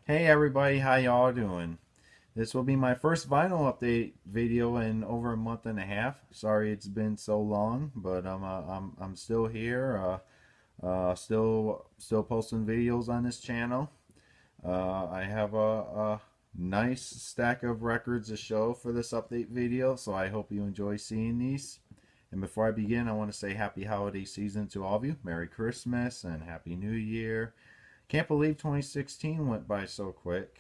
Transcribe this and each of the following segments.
Hey everybody, how y'all doing? This will be my first vinyl update video in over a month and a half. Sorry it's been so long, but I'm still here. Still posting videos on this channel. I have a nice stack of records to show for this update video, so I hope you enjoy seeing these. And before I begin, I want to say happy holiday season to all of you. Merry Christmas and Happy New Year. Can't believe 2016 went by so quick.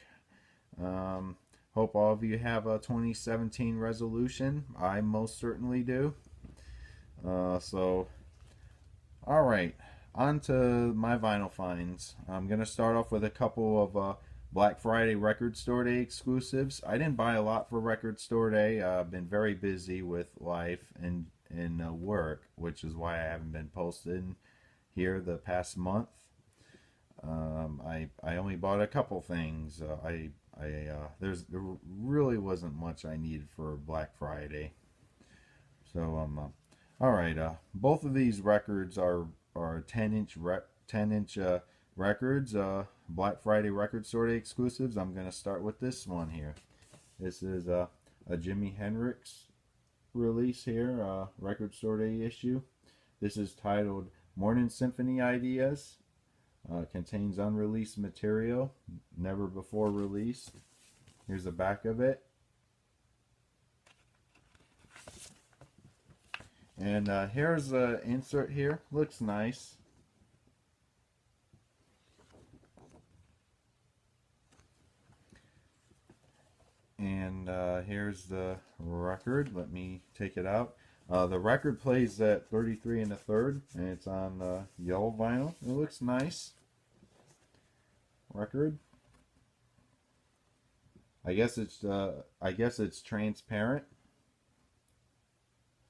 Um, Hope all of you have a 2017 resolution. I most certainly do. So, all right, on to my vinyl finds. I'm going to start off with a couple of Black Friday Record Store Day exclusives. I didn't buy a lot for Record Store Day. I've been very busy with life and work, which is why I haven't been posting here the past month. I only bought a couple things. There really wasn't much I needed for Black Friday. So all right. Both of these records are 10-inch records. Black Friday Record Store Day exclusives. I'm gonna start with this one here. This is a Jimi Hendrix release here, Record Store Day issue. This is titled Morning Symphony Ideas. Contains unreleased material, never before released. Here's the back of it. And here's the insert here. Looks nice. And here's the record. Let me take it out. The record plays at 33 1/3, and it's on yellow vinyl. It looks nice. Record. I guess it's transparent.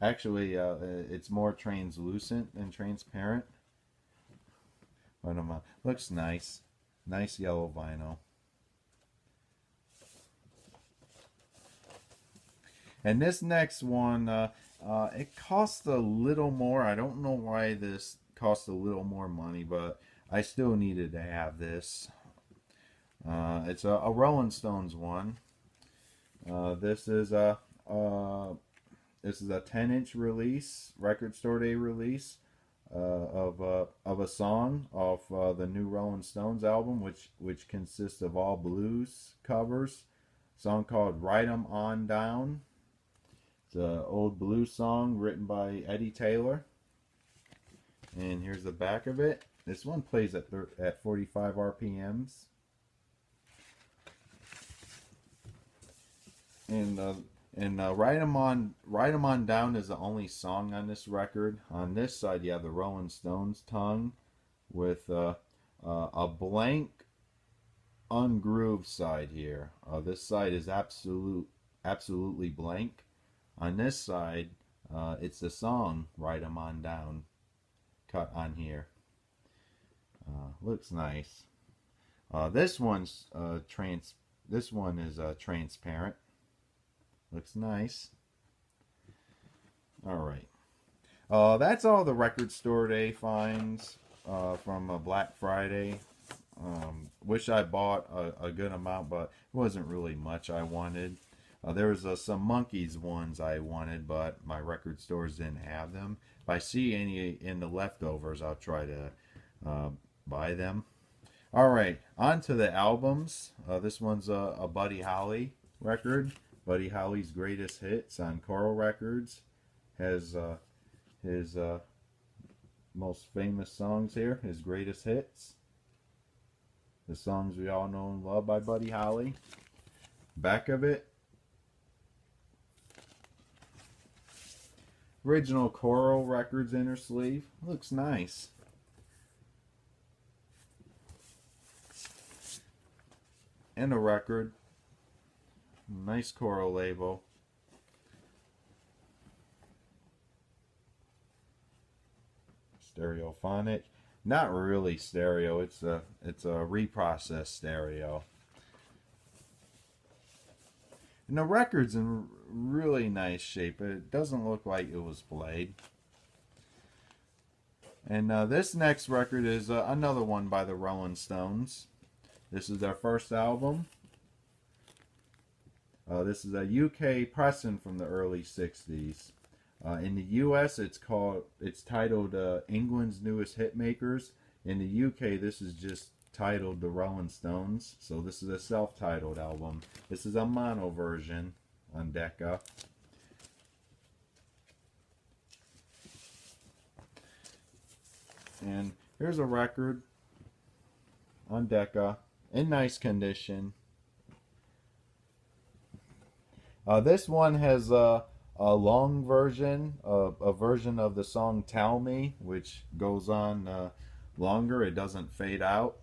Actually, it's more translucent than transparent. But looks nice. Nice yellow vinyl. And this next one, it costs a little more. I don't know why this costs a little more money, but I still needed to have this. It's a Rolling Stones one. This is a 10-inch release, Record Store Day release of a song off the new Rolling Stones album, which consists of all blues covers. A song called "Write 'Em On Down." It's an old blues song written by Eddie Taylor. And here's the back of it. This one plays at 45 RPMs. And "Write 'Em On Down" is the only song on this record. On this side, you have the Rolling Stones tongue with a blank, ungrooved side here. This side is absolutely blank. On this side, it's the song "Write 'Em On Down" cut on here. Looks nice. This one's This one is transparent. Looks nice. All right. That's all the Record Store Day finds from Black Friday. Wish I bought a good amount, but it wasn't really much I wanted. There was some Monkeys ones I wanted, but my record stores didn't have them. If I see any in the leftovers, I'll try to buy them. All right, on to the albums. This one's a Buddy Holly record. Buddy Holly's greatest hits on Coral Records. Has his most famous songs here, his greatest hits. The songs we all know and love by Buddy Holly. Back of it. Original Coral Records inner sleeve. Looks nice. And a record. Nice Coral label. Stereophonic. Not really stereo. It's a reprocessed stereo. And the record's in really nice shape. It doesn't look like it was played. And this next record is another one by the Rolling Stones. This is their first album. This is a UK pressing from the early 60s. In the US, it's titled England's Newest Hitmakers. In the UK, this is just titled The Rolling Stones. So this is a self-titled album. This is a mono version on Decca. And here's a record on Decca in nice condition. This one has a long version, a version of the song Tell Me, which goes on longer. It doesn't fade out.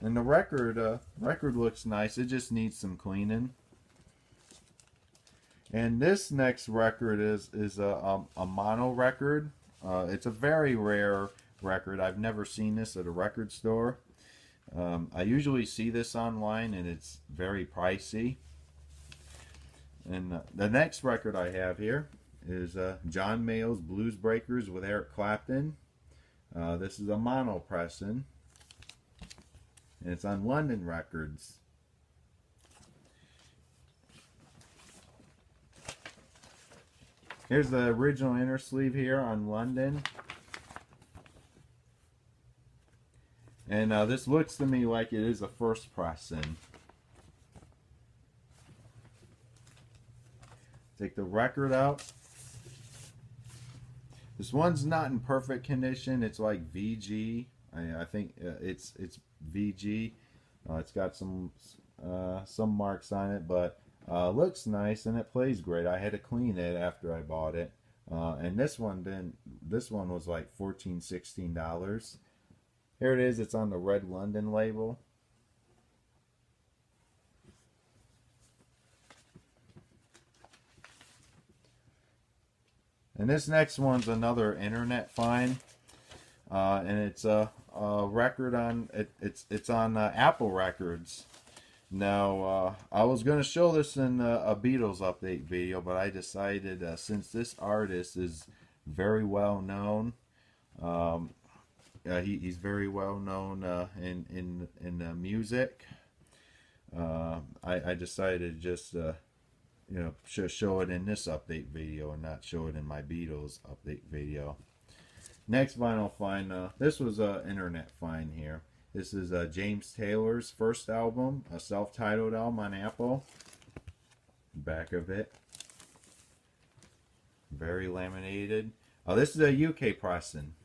And the record looks nice. It just needs some cleaning. And this next record is a mono record. It's a very rare record. I've never seen this at a record store. I usually see this online, and it's very pricey. And the next record I have here is John Mayall's Blues Breakers with Eric Clapton. This is a mono pressing, and it's on London Records. Here's the original inner sleeve here on London. And this looks to me like it is a first pressing. Take the record out. This one's not in perfect condition. It's like VG. I think it's VG. It's got some marks on it, but looks nice and it plays great. I had to clean it after I bought it. And this one was like $14-16. Here it is. It's on the Red London label. And this next one's another internet find, and it's a record on it's on Apple Records. Now I was going to show this in a Beatles update video, but I decided since this artist is very well known. He's very well known in music. I decided just show it in this update video and not show it in my Beatles update video. Next vinyl find. This was an internet find here. This is James Taylor's first album, a self-titled album on Apple. Back of it, very laminated. This is a UK pressing.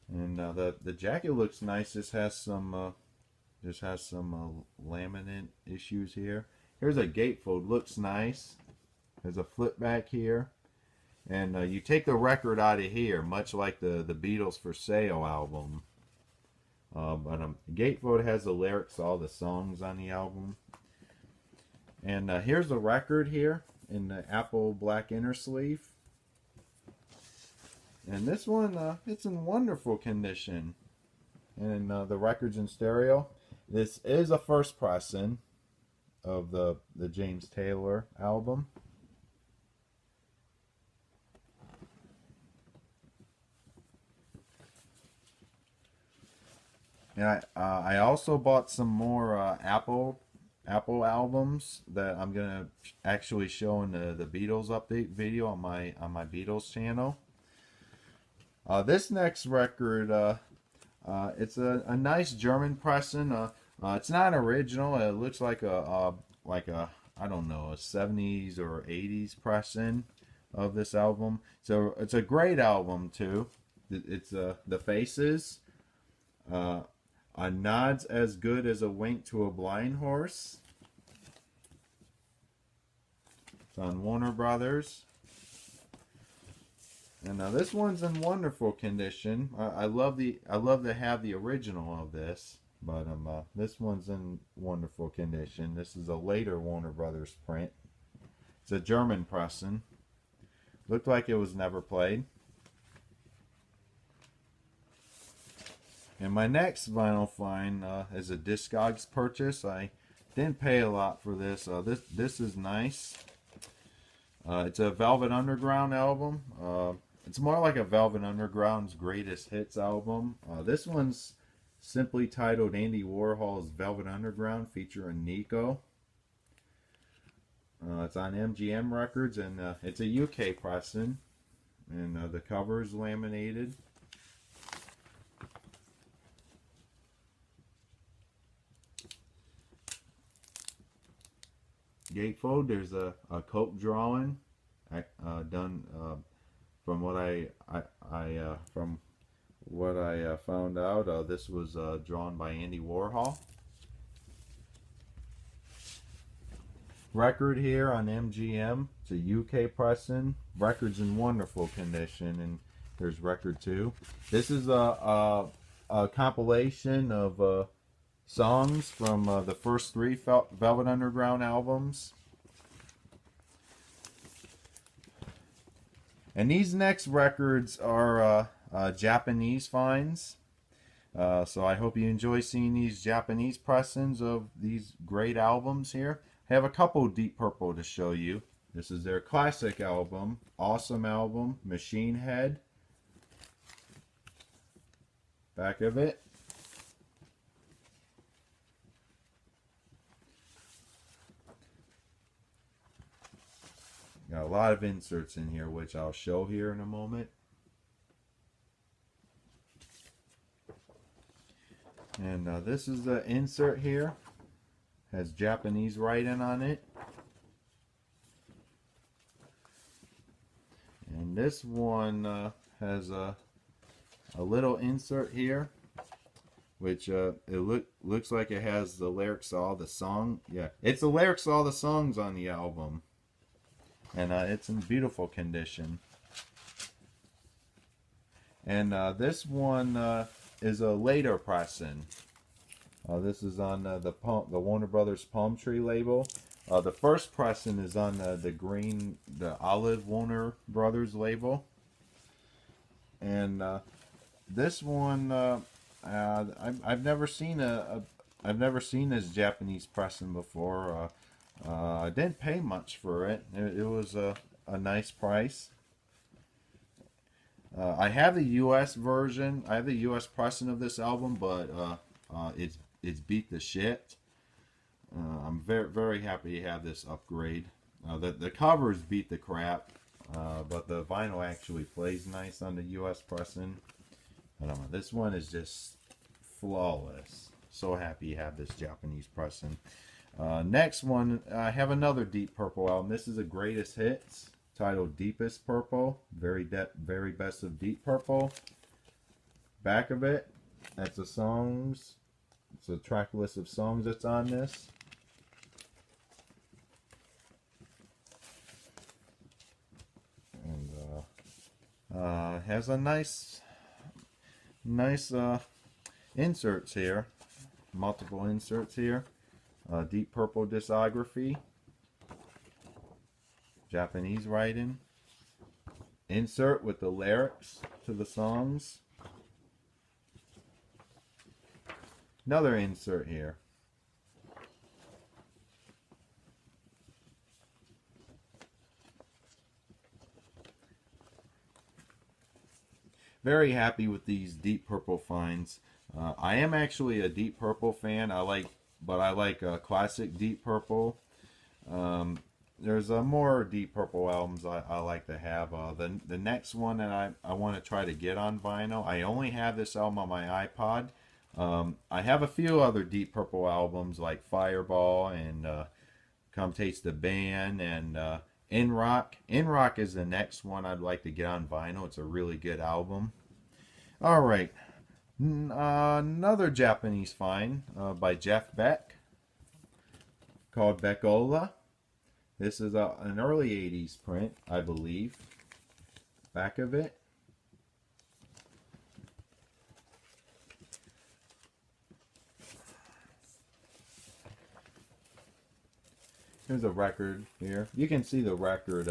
And the jacket looks nice. This has some laminate issues here. Here's a gatefold. Looks nice. There's a flip back here, and you take the record out of here, much like the Beatles for Sale album. But gatefold has the lyrics, all the songs on the album. And here's the record here in the Apple black inner sleeve. And this one, it's in wonderful condition. And the record's in stereo. This is a first pressing of the James Taylor album. And I also bought some more Apple albums that I'm gonna actually show in the Beatles update video on my Beatles channel. This next record, it's a nice German pressing. It's not original. It looks like a I don't know, a 70s or 80s pressing of this album. So it's a great album too. It's the Faces. A Nod's As Good as a Wink to a Blind Horse. It's on Warner Brothers. And this one's in wonderful condition. I love to have the original of this, but this one's in wonderful condition. This is a later Warner Brothers print. It's a German pressing. Looked like it was never played. And my next vinyl find is a Discogs purchase. I didn't pay a lot for this. This is nice. It's a Velvet Underground album. It's more like a Velvet Underground's greatest hits album. This one's simply titled Andy Warhol's Velvet Underground featuring Nico. It's on MGM Records, and it's a UK pressing, and the cover is laminated. Gatefold, there's a coat drawing done from what I found out. This was drawn by Andy Warhol. Record here on MGM. It's a UK pressing. Record's in wonderful condition, and there's record 2. This is a compilation of songs from the first 3 Velvet Underground albums. And these next records are Japanese finds. So I hope you enjoy seeing these Japanese pressings of these great albums here. I have a couple Deep Purple to show you. This is their classic album, awesome album, Machine Head. Back of it. Got a lot of inserts in here, which I'll show here in a moment. And this is the insert here. Has Japanese writing on it. And this one has a little insert here, which looks like it has the lyrics to all the song. Yeah, it's the lyrics to all the songs on the album. And it's in beautiful condition. And this one is a later pressing. This is on the Warner Brothers Palm Tree label. The first pressing is on the olive Warner Brothers label. And this one, I've never seen this Japanese pressing before. I didn't pay much for it. It was a nice price. I have the U.S. version. I have the U.S. pressing of this album, but it's beat the shit. I'm very happy to have this upgrade. The covers beat the crap, but the vinyl actually plays nice on the U.S. pressing. I don't know. This one is just flawless. So happy to have this Japanese pressing. Next one, I have another Deep Purple album. This is a greatest hits titled Deepest Purple. Very best of Deep Purple. Back of it, that's the songs. It's a track list of songs that's on this. And has a nice inserts here. Multiple inserts here. Deep Purple discography. Japanese writing. Insert with the lyrics to the songs. Another insert here. Very happy with these Deep Purple finds. I am actually a Deep Purple fan. I like classic Deep Purple. There's more Deep Purple albums I like to have. The next one that I want to try to get on vinyl. I only have this album on my iPod. I have a few other Deep Purple albums like Fireball and Come Taste the Band and In Rock. In Rock is the next one I'd like to get on vinyl. It's a really good album. Alright. Another Japanese find by Jeff Beck called Beckola. This is an early 80s print, I believe. Back of it. Here's a record here. You can see the record.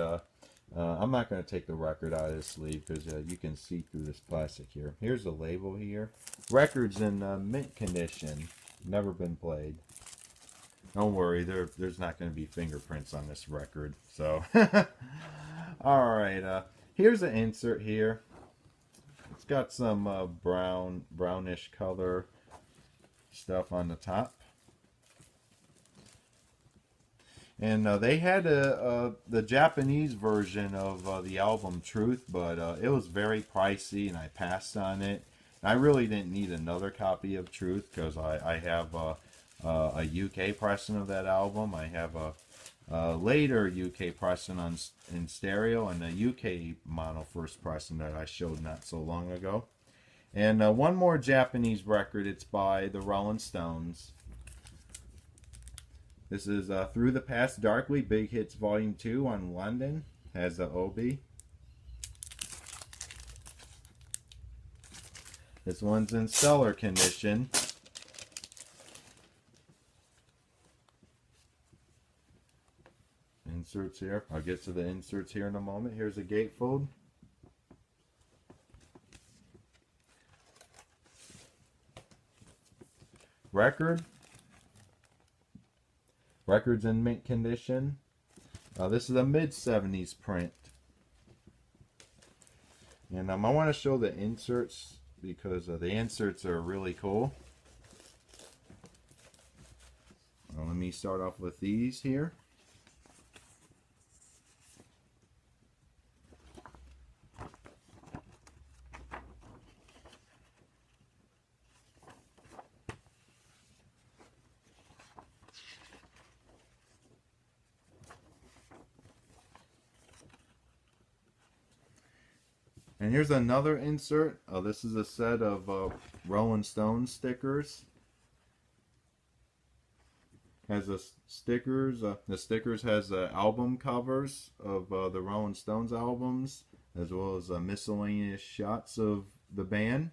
I'm not going to take the record out of the sleeve because you can see through this plastic here. Here's the label here. Record's in mint condition. Never been played. Don't worry, there's not going to be fingerprints on this record. So, all right. Here's an insert here. It's got some brownish color stuff on the top. And they had the Japanese version of the album Truth, but it was very pricey, and I passed on it. And I really didn't need another copy of Truth because I have a UK pressing of that album. I have a later UK pressing in stereo, and a UK mono first pressing that I showed not so long ago. And one more Japanese record. It's by the Rolling Stones. This is Through the Past Darkly, Big Hits Volume 2 on London. Has the OB. This one's in stellar condition. Inserts here. I'll get to the inserts here in a moment. Here's a gatefold. Record's in mint condition. This is a mid-70s print. And I want to show the inserts because the inserts are really cool. Let me start off with these here. And here's another insert. This is a set of Rolling Stones stickers. Has the stickers. The stickers has album covers of the Rolling Stones albums, as well as miscellaneous shots of the band.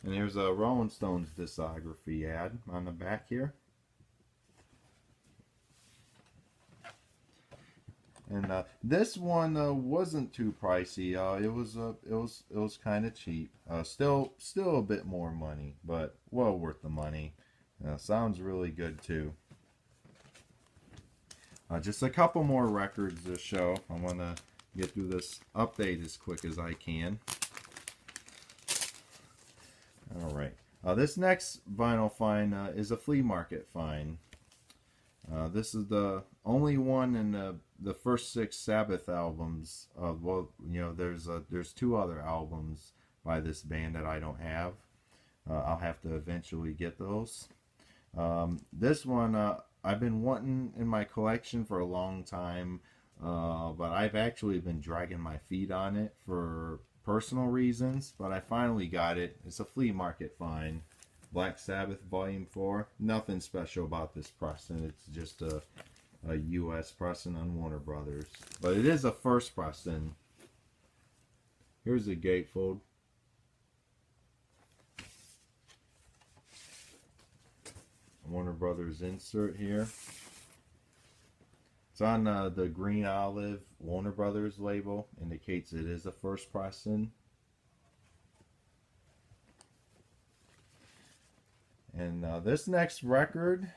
And here's a Rolling Stones discography ad on the back here. And this one wasn't too pricey. It was kind of cheap. Still a bit more money, but well worth the money. Sounds really good too. Just a couple more records to show. I want to get through this update as quick as I can. All right. This next vinyl find is a flea market find. This is the only one in the first 6 Sabbath albums. Well, you know, there's 2 other albums by this band that I don't have. I'll have to eventually get those. This one I've been wanting in my collection for a long time, but I've actually been dragging my feet on it for personal reasons. But I finally got it. It's a flea market find. Black Sabbath Volume 4. Nothing special about this pressing. It's just a U.S. pressing on Warner Brothers. But it is a first pressing. Here's the gatefold. Warner Brothers insert here. It's on the green olive Warner Brothers label. Indicates it is a first pressing. And this next record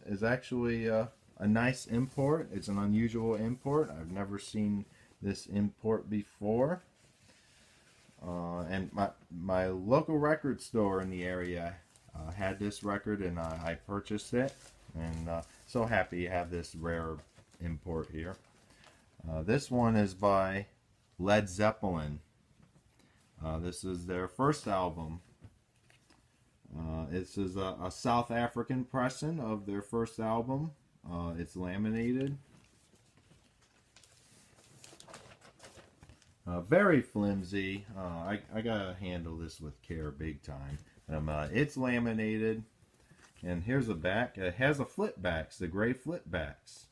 is actually a nice import. It's an unusual import. I've never seen this import before. And my local record store in the area had this record, and I purchased it. And so happy to have this rare import here. This one is by Led Zeppelin. This is their first album. This is a South African pressing of their first album. It's laminated. Very flimsy. I gotta handle this with care big time. It's laminated. And here's the back. It has the flip backs, the gray flip backs.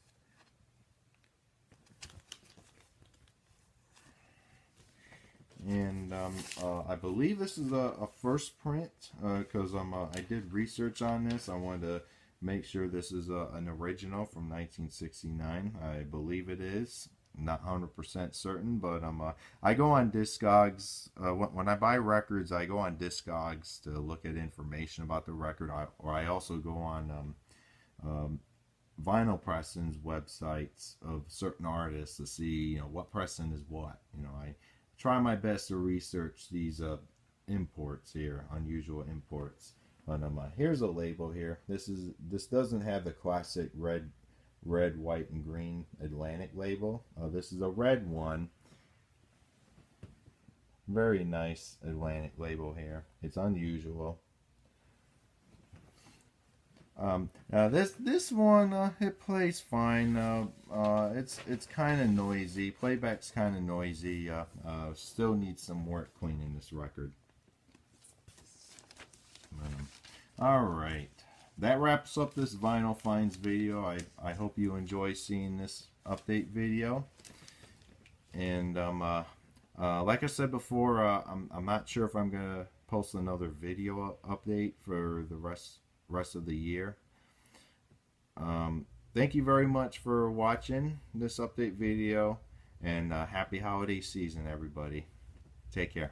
And I believe this is a first print because I did research on this. I wanted to make sure this is an original from 1969. I believe it is. Not 100% certain, but I go on Discogs. When I buy records, I go on Discogs to look at information about the record. Or I also go on vinyl pressings websites of certain artists to see, what pressing is what. I try my best to research these imports here, unusual imports. But here's a label here. This doesn't have the classic red, white, and green Atlantic label. This is a red one. Very nice Atlantic label here. It's unusual. Now this one, it plays fine. It's kind of noisy. Playback's kind of noisy. Still needs some work cleaning this record. All right, that wraps up this Vinyl Finds video. I hope you enjoy seeing this update video. And like I said before, I'm not sure if I'm gonna post another video update for the rest of the year. Thank you very much for watching this update video, and happy holiday season, everybody. Take care.